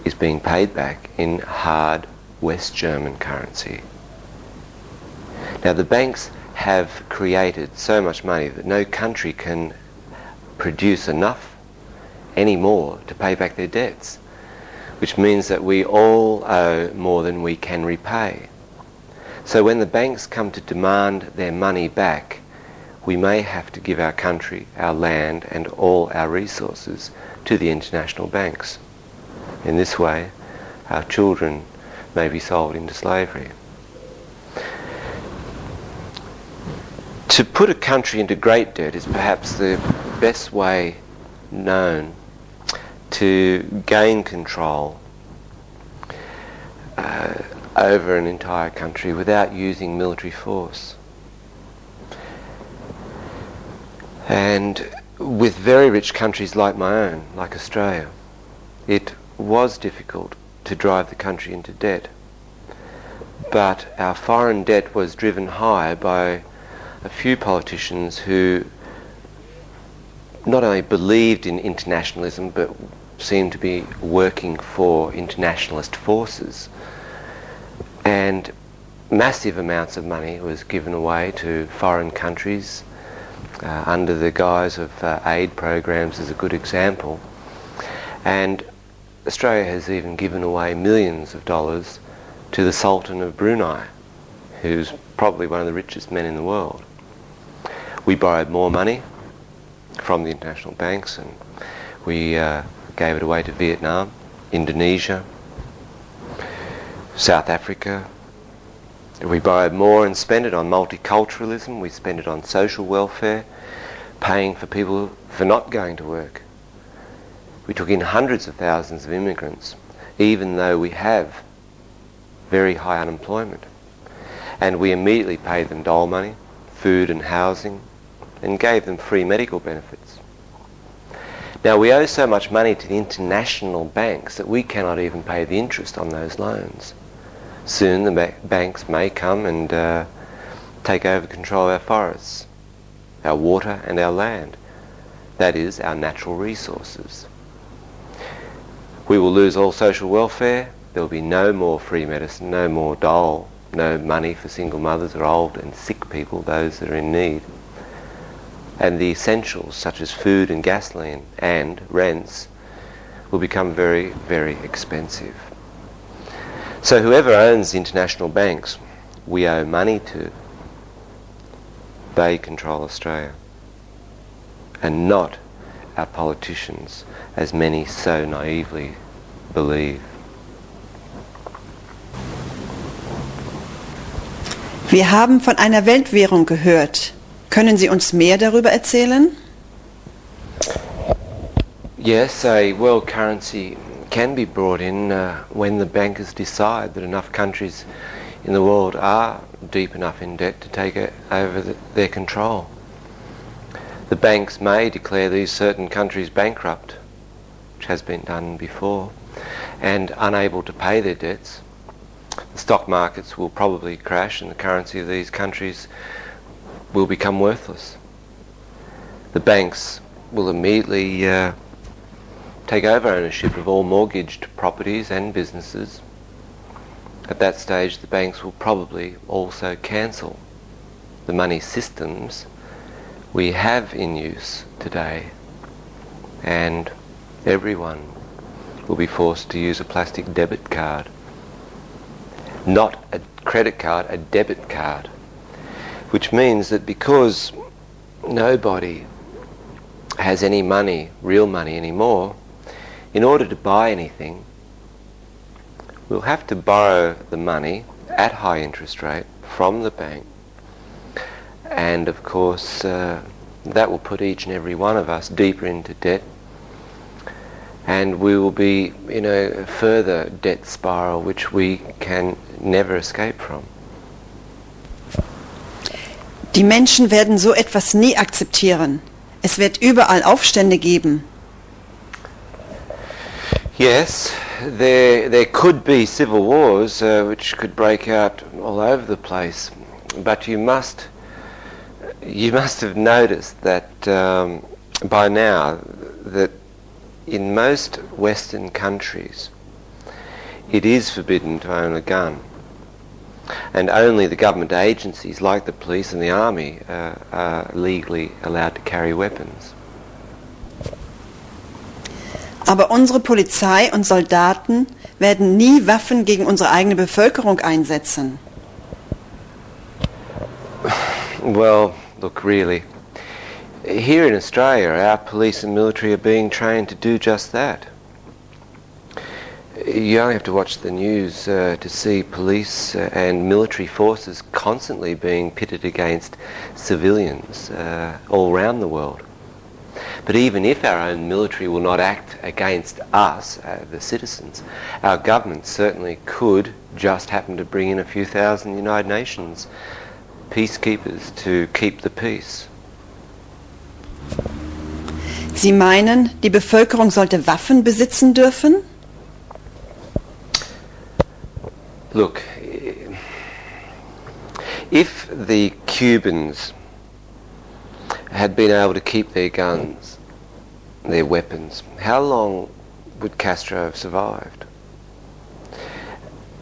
is being paid back in hard West German currency. Now, the banks have created so much money that no country can produce enough anymore to pay back their debts, which means that we all owe more than we can repay. So when the banks come to demand their money back, we may have to give our country, our land, and all our resources to the international banks. In this way, our children may be sold into slavery. To put a country into great debt is perhaps the best way known to gain control over an entire country without using military force. And with very rich countries like my own, like Australia, it was difficult to drive the country into debt. But our foreign debt was driven high by a few politicians who not only believed in internationalism but seemed to be working for internationalist forces. And massive amounts of money was given away to foreign countries under the guise of aid programs is a good example. And Australia has even given away millions of dollars to the Sultan of Brunei, who's probably one of the richest men in the world. We borrowed more money from the international banks, and we gave it away to Vietnam, Indonesia, South Africa. We borrowed more and spent it on multiculturalism. We spent it on social welfare, paying for people for not going to work. We took in hundreds of thousands of immigrants, even though we have very high unemployment. And we immediately paid them dole money, food and housing, and gave them free medical benefits. Now, we owe so much money to the international banks that we cannot even pay the interest on those loans. Soon the banks may come and take over control of our forests, our water and our land. That is, our natural resources. We will lose all social welfare. There will be no more free medicine, no more dole, no money for single mothers or old and sick people, those that are in need. And the essentials such as food and gasoline and rents will become very, very expensive. So whoever owns the international banks, we owe money to. They control Australia, and not our politicians, as many so naively believe. Wir haben von einer Weltwährung gehört. Können Sie uns mehr darüber erzählen? Yes, a world currency can be brought in when the bankers decide that enough countries in the world are deep enough in debt to take over their control. The banks may declare these certain countries bankrupt, which has been done before, and unable to pay their debts. The stock markets will probably crash and the currency of these countries will become worthless. The banks will immediately take over ownership of all mortgaged properties and businesses. At that stage, the banks will probably also cancel the money systems we have in use today, and everyone will be forced to use a plastic debit card. Not a credit card, a debit card. Which means that because nobody has any money, real money anymore, in order to buy anything, we'll have to borrow the money at high interest rate from the bank. And of course, that will put each and every one of us deeper into debt. And we will be in a further debt spiral which we can never escape from. Die Menschen werden so etwas nie akzeptieren. Es wird überall Aufstände geben. Yes, there could be civil wars which could break out all over the place, but you must have noticed that by now that in most Western countries it is forbidden to own a gun, and only the government agencies like the police and the army are legally allowed to carry weapons. Aber unsere Polizei und Soldaten werden nie Waffen gegen unsere eigene Bevölkerung einsetzen. Well, look, really, here in Australia, our police and military are being trained to do just that. You only have to watch the news to see police and military forces constantly being pitted against civilians all around the world. But even if our own military will not act against us, the citizens, our government certainly could just happen to bring in a few thousand United Nations peacekeepers to keep the peace. Sie meinen, die Bevölkerung sollte Waffen besitzen dürfen? Look, if the Cubans had been able to keep their guns, their weapons, how long would Castro have survived?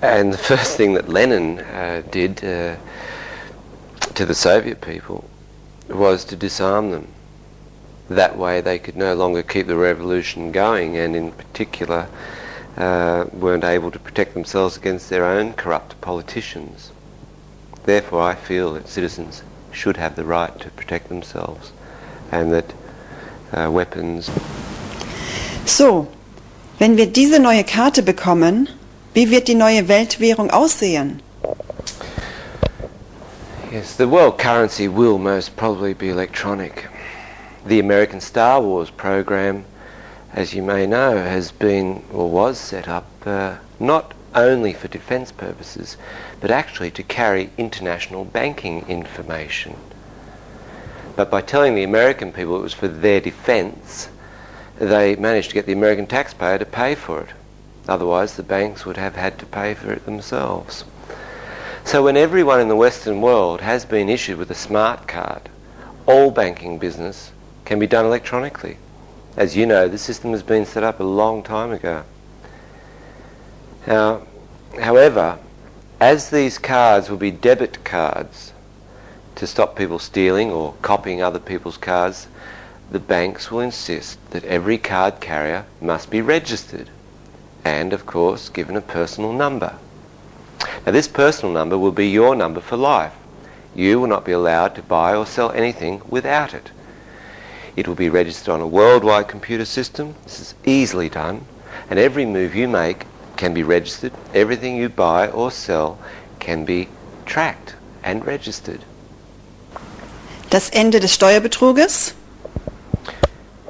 And the first thing that Lenin did to the Soviet people was to disarm them. That way they could no longer keep the revolution going, and in particular weren't able to protect themselves against their own corrupt politicians. Therefore I feel that citizens should have the right to protect themselves, and that weapons... So, wenn wir diese neue Karte bekommen, wie wird die neue Weltwährung aussehen? Yes, the world currency will most probably be electronic. The American Star Wars program, as you may know, has been, or was set up, not only for defence purposes, but actually to carry international banking information. But by telling the American people it was for their defence, they managed to get the American taxpayer to pay for it. Otherwise the banks would have had to pay for it themselves. So when everyone in the Western world has been issued with a smart card, all banking business can be done electronically. As you know, the system has been set up a long time ago. Now, however, as these cards will be debit cards to stop people stealing or copying other people's cards, the banks will insist that every card carrier must be registered and, of course, given a personal number. Now, this personal number will be your number for life. You will not be allowed to buy or sell anything without it. It will be registered on a worldwide computer system. This is easily done, and every move you make can be registered. Everything you buy or sell can be tracked and registered. Das Ende des Steuerbetruges?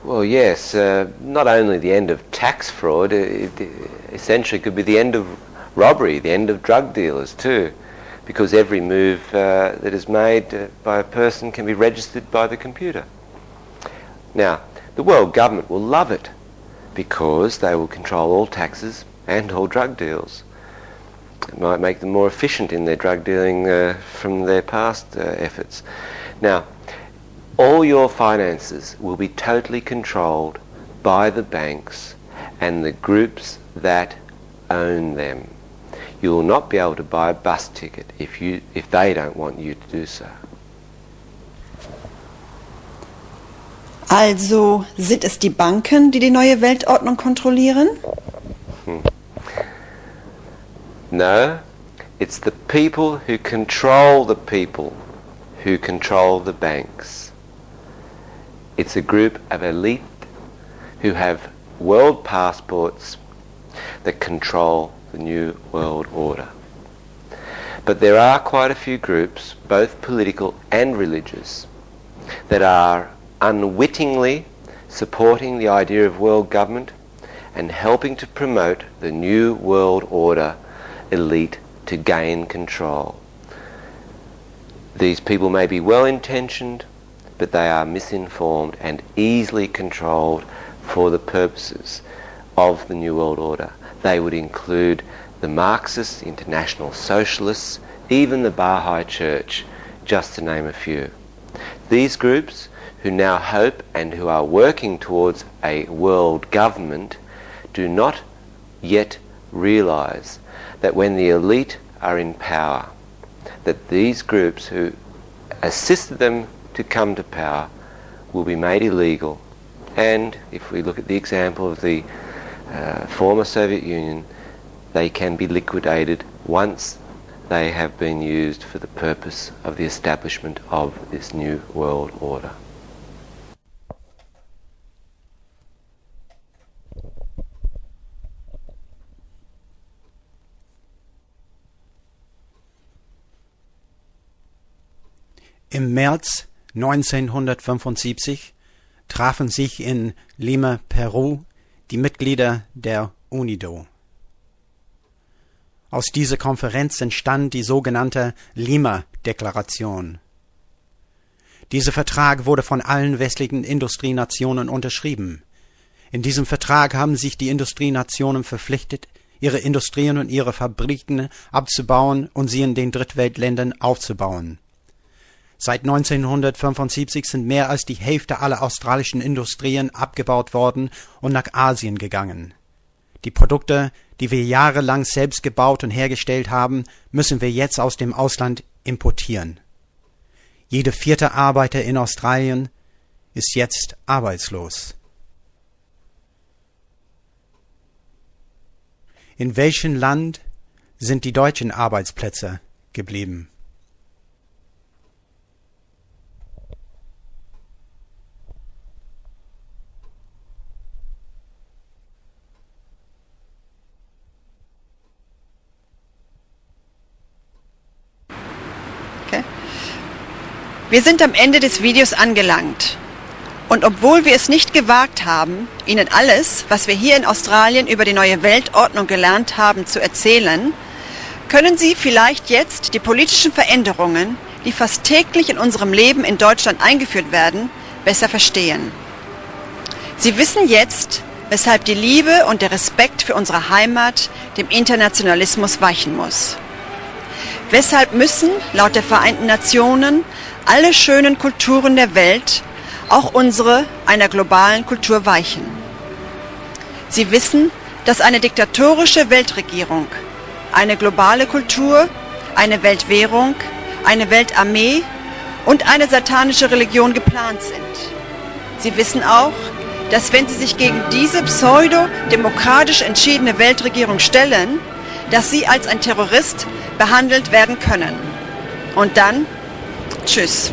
Well, yes, not only the end of tax fraud, it essentially could be the end of robbery, the end of drug dealers too, because every move that is made by a person can be registered by the computer. Now, the world government will love it because they will control all taxes and all drug deals. It might make them more efficient in their drug dealing from their past efforts. Now, all your finances will be totally controlled by the banks and the groups that own them. You will not be able to buy a bus ticket if they don't want you to do so. Also sind es die Banken, die die neue Weltordnung kontrollieren? No, it's the people who control the people who control the banks. It's a group of elite who have world passports that control the New World Order. But there are quite a few groups, both political and religious, that are unwittingly supporting the idea of world government and helping to promote the New World Order elite to gain control. These people may be well-intentioned, but they are misinformed and easily controlled for the purposes of the New World Order. They would include the Marxists, International Socialists, even the Baha'i Church, just to name a few. These groups, who now hope and who are working towards a world government, do not yet realize that when the elite are in power, that these groups who assisted them to come to power will be made illegal. And if we look at the example of the former Soviet Union, they can be liquidated once they have been used for the purpose of the establishment of this new world order. Im März 1975 trafen sich in Lima, Peru, die Mitglieder der UNIDO. Aus dieser Konferenz entstand die sogenannte Lima-Deklaration. Dieser Vertrag wurde von allen westlichen Industrienationen unterschrieben. In diesem Vertrag haben sich die Industrienationen verpflichtet, ihre Industrien und ihre Fabriken abzubauen und sie in den Drittweltländern aufzubauen. Seit 1975 sind mehr als die Hälfte aller australischen Industrien abgebaut worden und nach Asien gegangen. Die Produkte, die wir jahrelang selbst gebaut und hergestellt haben, müssen wir jetzt aus dem Ausland importieren. Jeder vierte Arbeiter in Australien ist jetzt arbeitslos. In welchem Land sind die deutschen Arbeitsplätze geblieben? Wir sind am Ende des Videos angelangt. Und obwohl wir es nicht gewagt haben, Ihnen alles, was wir hier in Australien über die neue Weltordnung gelernt haben, zu erzählen, können Sie vielleicht jetzt die politischen Veränderungen, die fast täglich in unserem Leben in Deutschland eingeführt werden, besser verstehen. Sie wissen jetzt, weshalb die Liebe und der Respekt für unsere Heimat dem Internationalismus weichen muss. Weshalb müssen, laut der Vereinten Nationen, alle schönen Kulturen der Welt, auch unsere, einer globalen Kultur weichen. Sie wissen, dass eine diktatorische Weltregierung, eine globale Kultur, eine Weltwährung, eine Weltarmee und eine satanische Religion geplant sind. Sie wissen auch, dass wenn sie sich gegen diese pseudo-demokratisch entschiedene Weltregierung stellen, dass sie als ein Terrorist behandelt werden können. Und dann, tschüss.